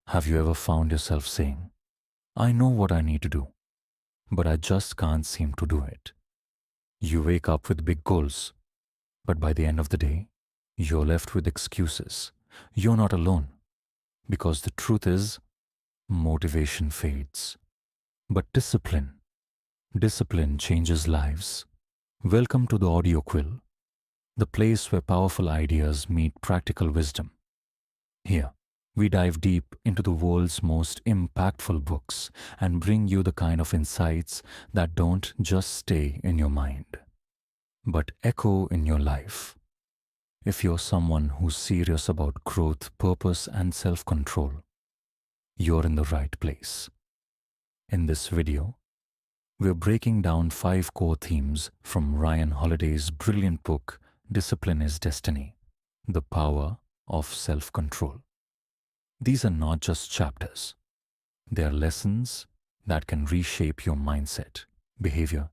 Have you ever found yourself saying, I know what I need to do, but I just can't seem to do it? You wake up with big goals, but by the end of the day, you're left with excuses. You're not alone, because the truth is, motivation fades. But discipline changes lives. Welcome to the Audioquill, the place where powerful ideas meet practical wisdom. Here, we dive deep into the world's most impactful books and bring you the kind of insights that don't just stay in your mind, but echo in your life. If you're someone who's serious about growth, purpose, and self-control, you're in the right place. In this video, we're breaking down 5 core themes from Ryan Holiday's brilliant book, Discipline is Destiny: The Power of Self-Control. These are not just chapters. They are lessons that can reshape your mindset, behavior,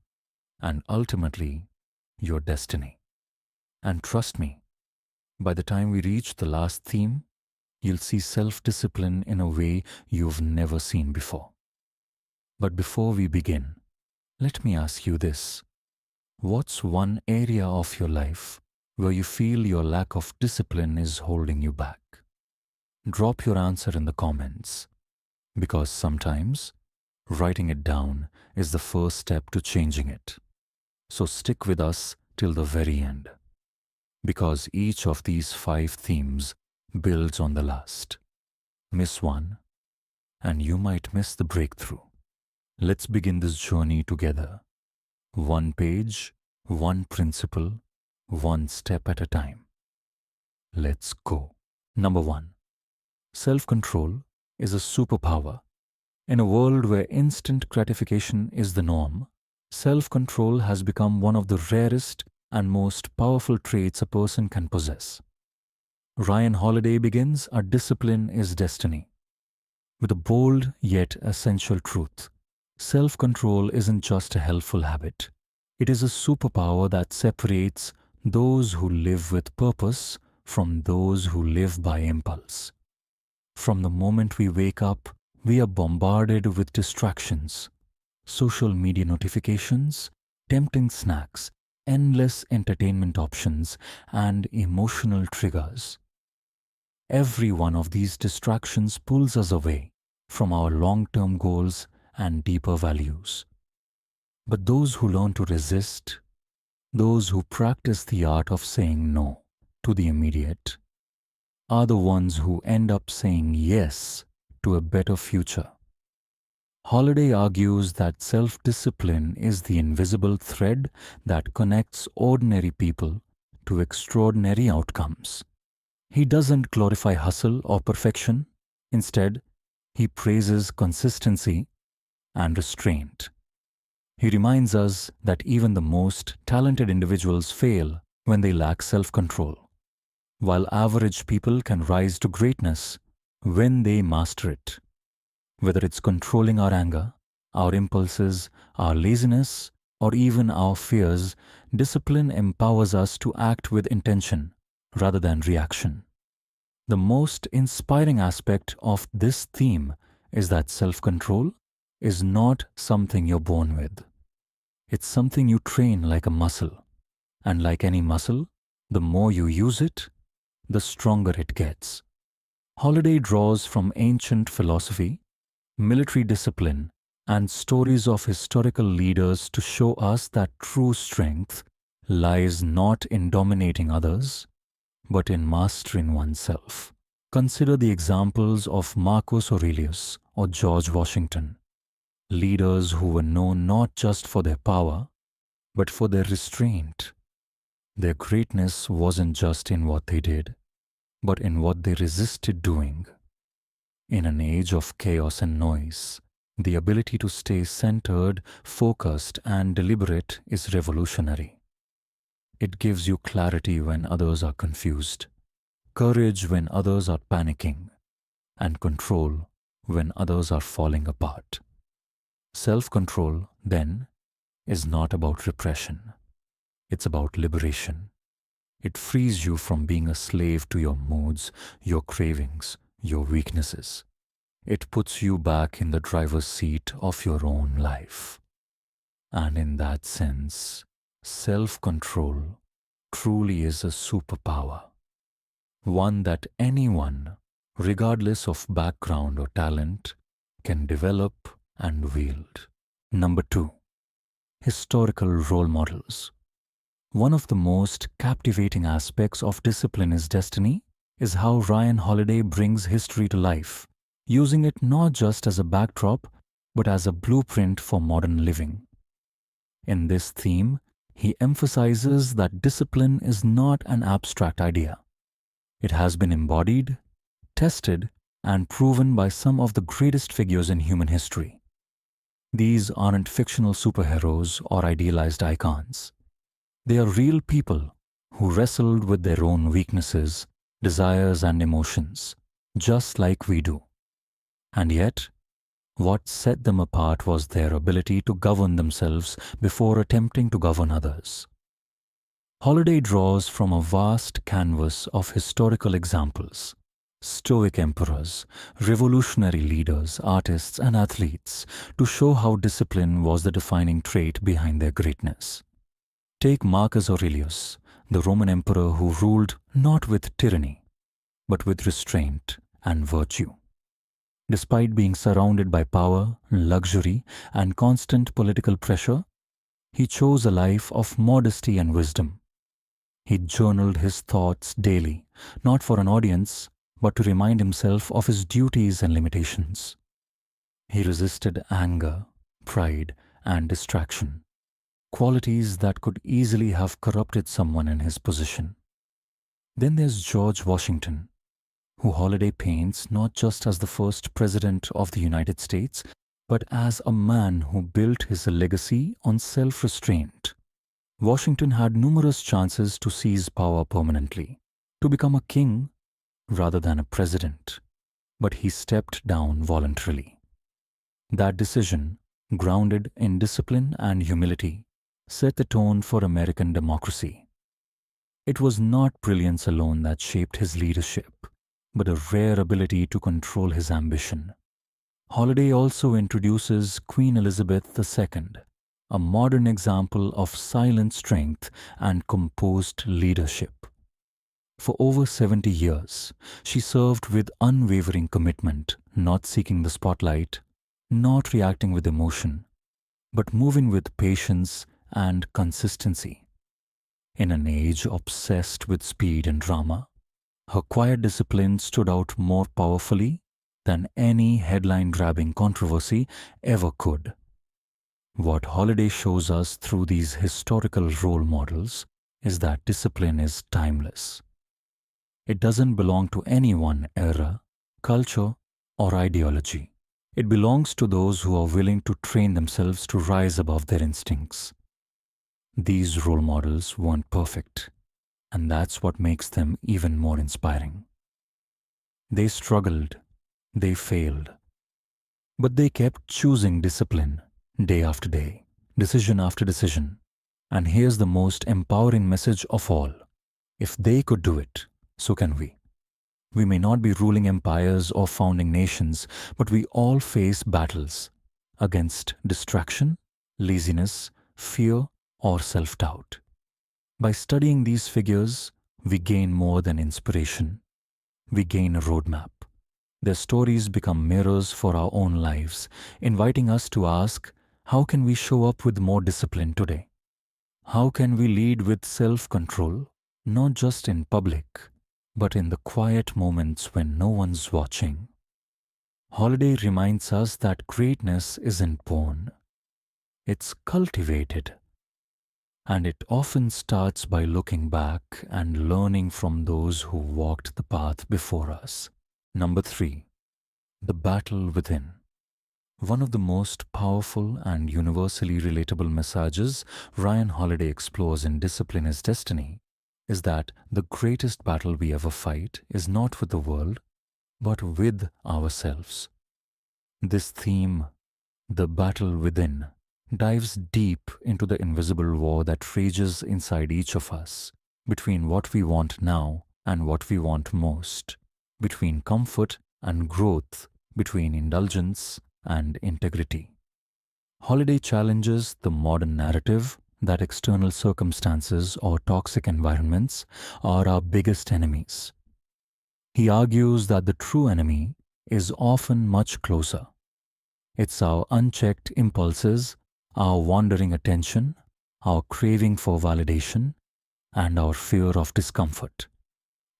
and ultimately, your destiny. And trust me, by the time we reach the last theme, you'll see self-discipline in a way you've never seen before. But before we begin, let me ask you this. What's one area of your life where you feel your lack of discipline is holding you back? Drop your answer in the comments, because sometimes writing it down is the first step to changing it. So stick with us till the very end, because each of these 5 themes builds on the last. Miss one, and you might miss the breakthrough. Let's begin this journey together. One page, one principle, one step at a time. Let's go. Number 1. Self-control is a superpower. In a world where instant gratification is the norm, self-control has become one of the rarest and most powerful traits a person can possess. Ryan Holiday begins a Discipline is Destiny with a bold yet essential truth. Self-control isn't just a helpful habit. It is a superpower that separates those who live with purpose from those who live by impulse. From the moment we wake up, we are bombarded with distractions, social media notifications, tempting snacks, endless entertainment options, and emotional triggers. Every one of these distractions pulls us away from our long-term goals and deeper values. But those who learn to resist, those who practice the art of saying no to the immediate, are the ones who end up saying yes to a better future. Holiday argues that self-discipline is the invisible thread that connects ordinary people to extraordinary outcomes. He doesn't glorify hustle or perfection. Instead, he praises consistency and restraint. He reminds us that even the most talented individuals fail when they lack self-control, while average people can rise to greatness when they master it. Whether it's controlling our anger, our impulses, our laziness, or even our fears, discipline empowers us to act with intention rather than reaction. The most inspiring aspect of this theme is that self-control is not something you're born with. It's something you train like a muscle. And like any muscle, the more you use it, the stronger it gets. Holiday draws from ancient philosophy, military discipline, and stories of historical leaders to show us that true strength lies not in dominating others, but in mastering oneself. Consider the examples of Marcus Aurelius or George Washington, leaders who were known not just for their power, but for their restraint. Their greatness wasn't just in what they did, but in what they resisted doing. In an age of chaos and noise, the ability to stay centered, focused, and deliberate is revolutionary. It gives you clarity when others are confused, courage when others are panicking, and control when others are falling apart. Self-control, then, is not about repression. It's about liberation. It frees you from being a slave to your moods, your cravings, your weaknesses. It puts you back in the driver's seat of your own life. And in that sense, self-control truly is a superpower, one that anyone, regardless of background or talent, can develop and wield. Number 2. Historical role models. One of the most captivating aspects of Discipline is Destiny is how Ryan Holiday brings history to life, using it not just as a backdrop, but as a blueprint for modern living. In this theme, he emphasizes that discipline is not an abstract idea. It has been embodied, tested, and proven by some of the greatest figures in human history. These aren't fictional superheroes or idealized icons. They are real people who wrestled with their own weaknesses, desires, and emotions, just like we do. And yet, what set them apart was their ability to govern themselves before attempting to govern others. Holiday draws from a vast canvas of historical examples: Stoic emperors, revolutionary leaders, artists, and athletes, to show how discipline was the defining trait behind their greatness. Take Marcus Aurelius, the Roman emperor who ruled not with tyranny, but with restraint and virtue. Despite being surrounded by power, luxury, and constant political pressure, he chose a life of modesty and wisdom. He journaled his thoughts daily, not for an audience, but to remind himself of his duties and limitations. He resisted anger, pride, and distraction, qualities that could easily have corrupted someone in his position. Then there's George Washington, who Holiday paints not just as the first president of the United States, but as a man who built his legacy on self-restraint. Washington had numerous chances to seize power permanently, to become a king rather than a president, but he stepped down voluntarily. That decision, grounded in discipline and humility, set the tone for American democracy. It was not brilliance alone that shaped his leadership, but a rare ability to control his ambition. Holiday also introduces Queen Elizabeth II, a modern example of silent strength and composed leadership. For over 70 years, she served with unwavering commitment, not seeking the spotlight, not reacting with emotion, but moving with patience and consistency. In an age obsessed with speed and drama, her quiet discipline stood out more powerfully than any headline-grabbing controversy ever could. What Holiday shows us through these historical role models is that discipline is timeless. It doesn't belong to any one era, culture, or ideology. It belongs to those who are willing to train themselves to rise above their instincts. These role models weren't perfect, and that's what makes them even more inspiring. They struggled, they failed, but they kept choosing discipline day after day, decision after decision. And here's the most empowering message of all: if they could do it, so can we. We may not be ruling empires or founding nations, but we all face battles against distraction, laziness, fear, or self-doubt. By studying these figures, we gain more than inspiration. We gain a roadmap. Their stories become mirrors for our own lives, inviting us to ask, how can we show up with more discipline today? How can we lead with self-control, not just in public, but in the quiet moments when no one's watching? Holiday reminds us that greatness isn't born, it's cultivated. And it often starts by looking back and learning from those who walked the path before us. Number 3. The battle within. One of the most powerful and universally relatable messages Ryan Holiday explores in Discipline is Destiny is that the greatest battle we ever fight is not with the world, but with ourselves. This theme, the battle within, dives deep into the invisible war that rages inside each of us, between what we want now and what we want most, between comfort and growth, between indulgence and integrity. Holiday challenges the modern narrative that external circumstances or toxic environments are our biggest enemies. He argues that the true enemy is often much closer. It's our unchecked impulses, our wandering attention, our craving for validation, and our fear of discomfort.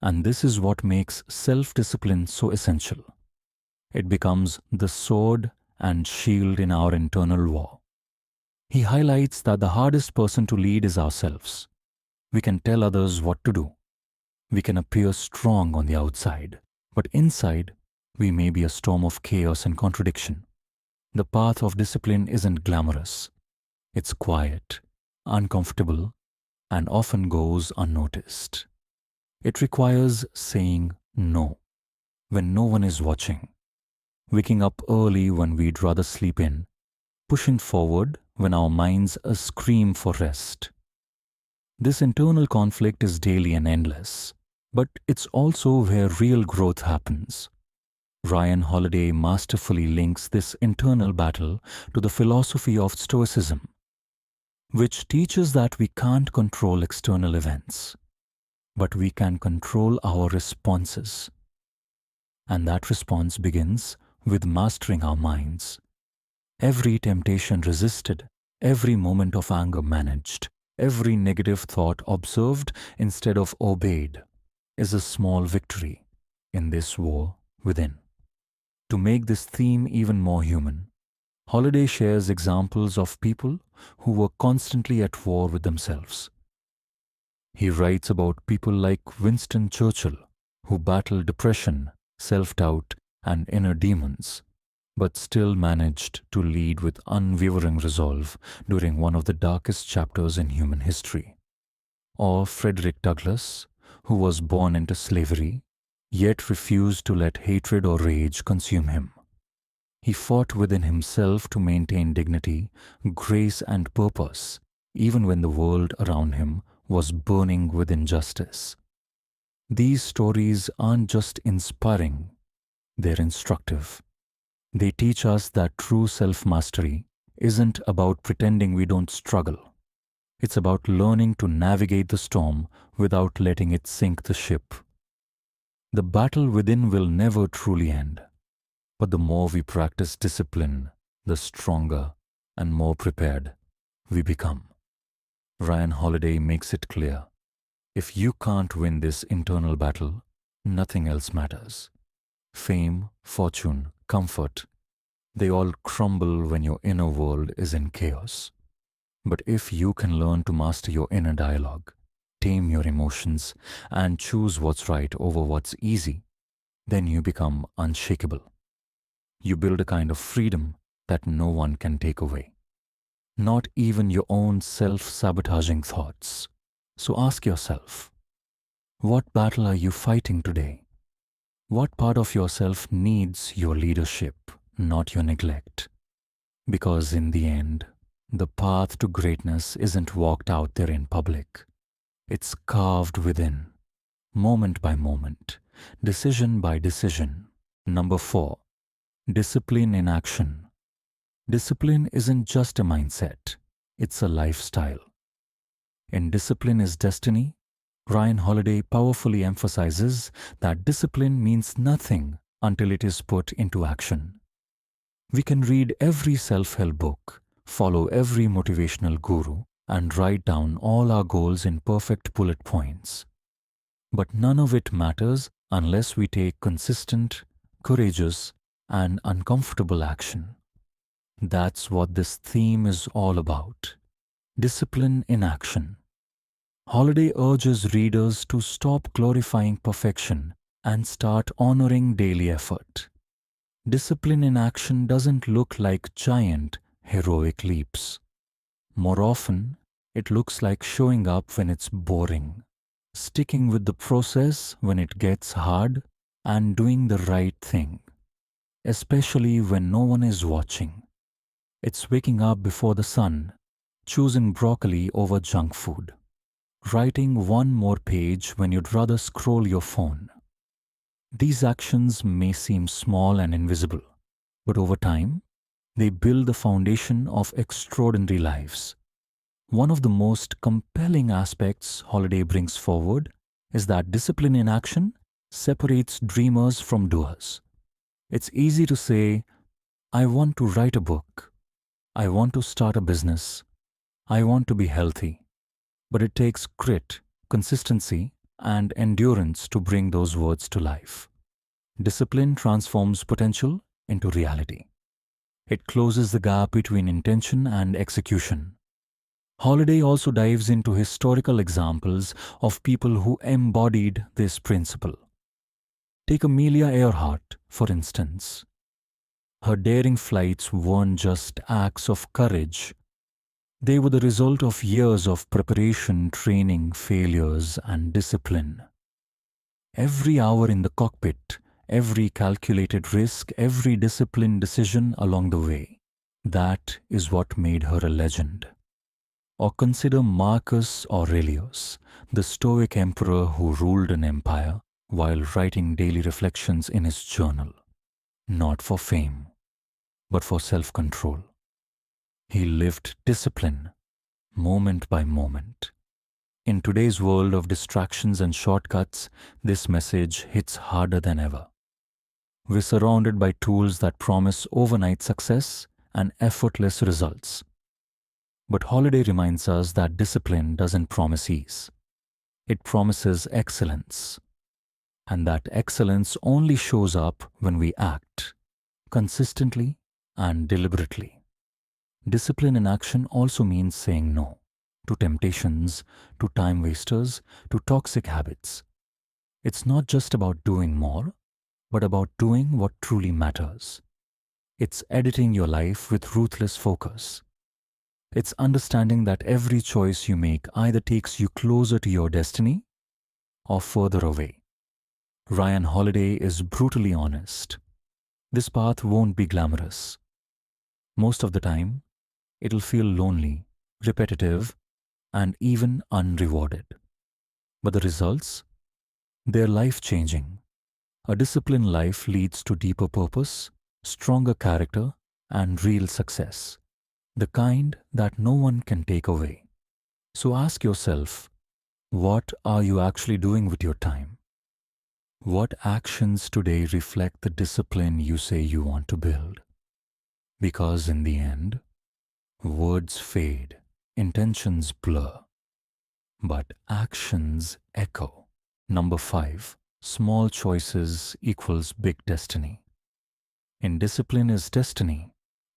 And this is what makes self-discipline so essential. It becomes the sword and shield in our internal war. He highlights that the hardest person to lead is ourselves. We can tell others what to do. We can appear strong on the outside, but inside, we may be a storm of chaos and contradiction. The path of discipline isn't glamorous. It's quiet, uncomfortable, and often goes unnoticed. It requires saying no when no one is watching, waking up early when we'd rather sleep in, pushing forward when our minds scream for rest. This internal conflict is daily and endless, but it's also where real growth happens. Ryan Holiday masterfully links this internal battle to the philosophy of Stoicism, which teaches that we can't control external events, but we can control our responses. And that response begins with mastering our minds. Every temptation resisted, every moment of anger managed, every negative thought observed instead of obeyed is a small victory in this war within. To make this theme even more human, Holiday shares examples of people who were constantly at war with themselves. He writes about people like Winston Churchill, who battled depression, self-doubt, and inner demons, but still managed to lead with unwavering resolve during one of the darkest chapters in human history. Or Frederick Douglass, who was born into slavery, yet refused to let hatred or rage consume him. He fought within himself to maintain dignity, grace, and purpose, even when the world around him was burning with injustice. These stories aren't just inspiring, they're instructive. They teach us that true self-mastery isn't about pretending we don't struggle. It's about learning to navigate the storm without letting it sink the ship. The battle within will never truly end, but the more we practice discipline, the stronger and more prepared we become. Ryan Holiday makes it clear, if you can't win this internal battle, nothing else matters. Fame, fortune, comfort, they all crumble when your inner world is in chaos. But if you can learn to master your inner dialogue, tame your emotions, and choose what's right over what's easy, then you become unshakable. You build a kind of freedom that no one can take away. Not even your own self-sabotaging thoughts. So ask yourself, what battle are you fighting today? What part of yourself needs your leadership, not your neglect? Because in the end, the path to greatness isn't walked out there in public. It's carved within, moment by moment, decision by decision. Number 4, discipline in action. Discipline isn't just a mindset, it's a lifestyle. In Discipline is Destiny, Ryan Holiday powerfully emphasizes that discipline means nothing until it is put into action. We can read every self-help book, follow every motivational guru, and write down all our goals in perfect bullet points. But none of it matters unless we take consistent, courageous, and uncomfortable action. That's what this theme is all about. Discipline in action. Holiday urges readers to stop glorifying perfection and start honoring daily effort. Discipline in action doesn't look like giant, heroic leaps. More often, it looks like showing up when it's boring, sticking with the process when it gets hard, and doing the right thing, especially when no one is watching. It's waking up before the sun, choosing broccoli over junk food, writing one more page when you'd rather scroll your phone. These actions may seem small and invisible, but over time, they build the foundation of extraordinary lives. One of the most compelling aspects Holiday brings forward is that discipline in action separates dreamers from doers. It's easy to say, I want to write a book, I want to start a business, I want to be healthy, but it takes grit, consistency, and endurance to bring those words to life. Discipline transforms potential into reality. It closes the gap between intention and execution. Holiday also dives into historical examples of people who embodied this principle. Take Amelia Earhart, for instance. Her daring flights weren't just acts of courage. They were the result of years of preparation, training, failures, and discipline. Every hour in the cockpit, every calculated risk, every disciplined decision along the way. That is what made her a legend. Or consider Marcus Aurelius, the Stoic emperor who ruled an empire while writing daily reflections in his journal, not for fame, but for self-control. He lived discipline, moment by moment. In today's world of distractions and shortcuts, this message hits harder than ever. We're surrounded by tools that promise overnight success and effortless results. But Holiday reminds us that discipline doesn't promise ease. It promises excellence. And that excellence only shows up when we act, consistently and deliberately. Discipline in action also means saying no to temptations, to time wasters, to toxic habits. It's not just about doing more, but about doing what truly matters. It's editing your life with ruthless focus. It's understanding that every choice you make either takes you closer to your destiny or further away. Ryan Holiday is brutally honest. This path won't be glamorous. Most of the time, it'll feel lonely, repetitive, and even unrewarded. But the results? They're life-changing. A disciplined life leads to deeper purpose, stronger character, and real success. The kind that no one can take away. So ask yourself, what are you actually doing with your time? What actions today reflect the discipline you say you want to build? Because in the end, words fade, intentions blur, but actions echo. Number 5. Small choices equals big destiny. In Discipline is Destiny,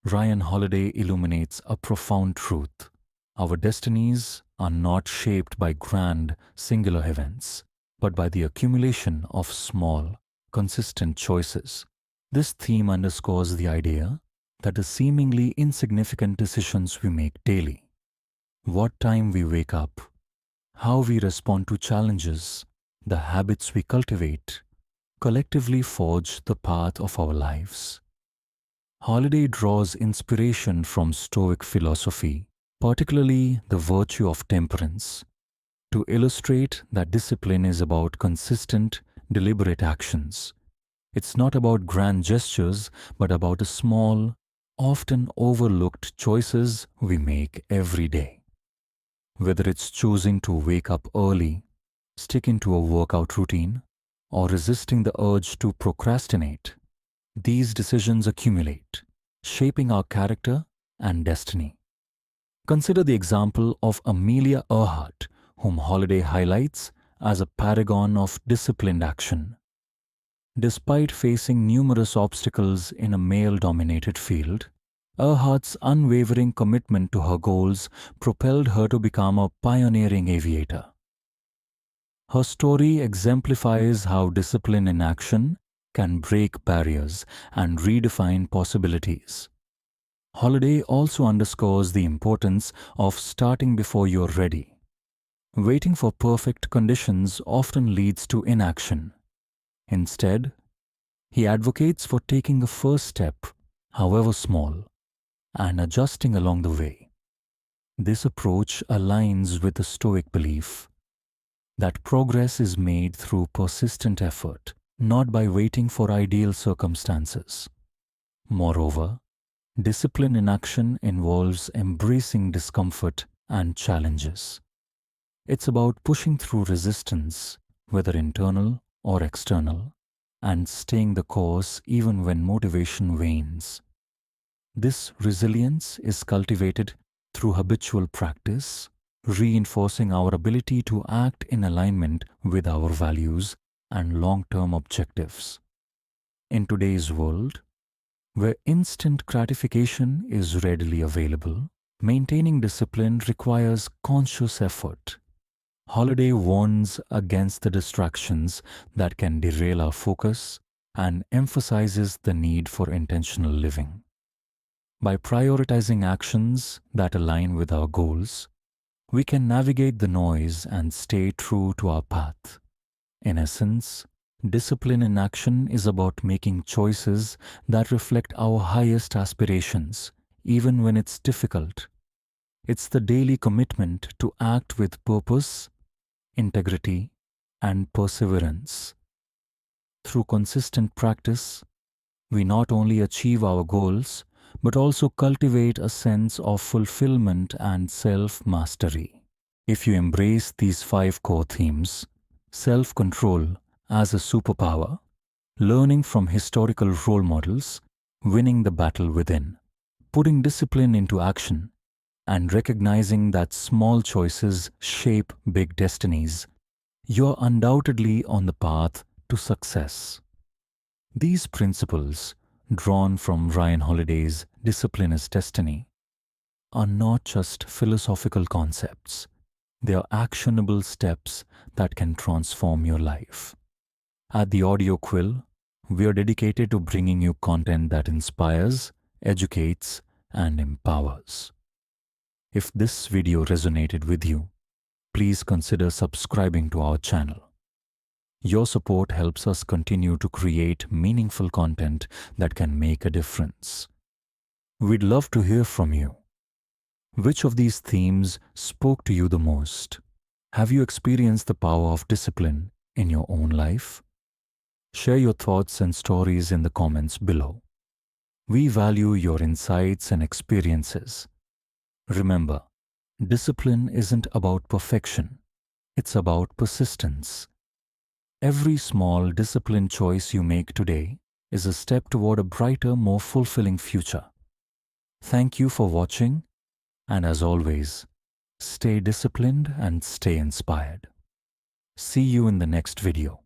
Ryan Holiday illuminates a profound truth. Our destinies are not shaped by grand, singular events, but by the accumulation of small, consistent choices. This theme underscores the idea that the seemingly insignificant decisions we make daily, what time we wake up, how we respond to challenges, the habits we cultivate, collectively forge the path of our lives. Holiday draws inspiration from Stoic philosophy, particularly the virtue of temperance, to illustrate that discipline is about consistent, deliberate actions. It's not about grand gestures, but about the small, often overlooked choices we make every day. Whether it's choosing to wake up early, sticking to a workout routine, or resisting the urge to procrastinate, these decisions accumulate, shaping our character and destiny. Consider the example of Amelia Earhart, whom Holiday highlights as a paragon of disciplined action. Despite facing numerous obstacles in a male-dominated field, Earhart's unwavering commitment to her goals propelled her to become a pioneering aviator. Her story exemplifies how discipline in action can break barriers and redefine possibilities. Holiday also underscores the importance of starting before you're ready. Waiting for perfect conditions often leads to inaction. Instead, he advocates for taking the first step, however small, and adjusting along the way. This approach aligns with the Stoic belief that progress is made through persistent effort, not by waiting for ideal circumstances. Moreover, discipline in action involves embracing discomfort and challenges. It's about pushing through resistance, whether internal or external, and staying the course even when motivation wanes. This resilience is cultivated through habitual practice, reinforcing our ability to act in alignment with our values and long-term objectives. In today's world, where instant gratification is readily available, maintaining discipline requires conscious effort. Holiday warns against the distractions that can derail our focus and emphasizes the need for intentional living. By prioritizing actions that align with our goals, we can navigate the noise and stay true to our path. In essence, discipline in action is about making choices that reflect our highest aspirations, even when it's difficult. It's the daily commitment to act with purpose, integrity, and perseverance. Through consistent practice, we not only achieve our goals, but also cultivate a sense of fulfillment and self-mastery. If you embrace these 5 core themes, self-control as a superpower, learning from historical role models, winning the battle within, putting discipline into action, and recognizing that small choices shape big destinies, you're undoubtedly on the path to success. These principles, drawn from Ryan Holiday's Discipline is Destiny, are not just philosophical concepts. They are actionable steps that can transform your life. At the Audio Quill, we are dedicated to bringing you content that inspires, educates, and empowers. If this video resonated with you, please consider subscribing to our channel. Your support helps us continue to create meaningful content that can make a difference. We'd love to hear from you. Which of these themes spoke to you the most? Have you experienced the power of discipline in your own life? Share your thoughts and stories in the comments below. We value your insights and experiences. Remember, discipline isn't about perfection. It's about persistence. Every small disciplined choice you make today is a step toward a brighter, more fulfilling future. Thank you for watching, and as always, stay disciplined and stay inspired. See you in the next video.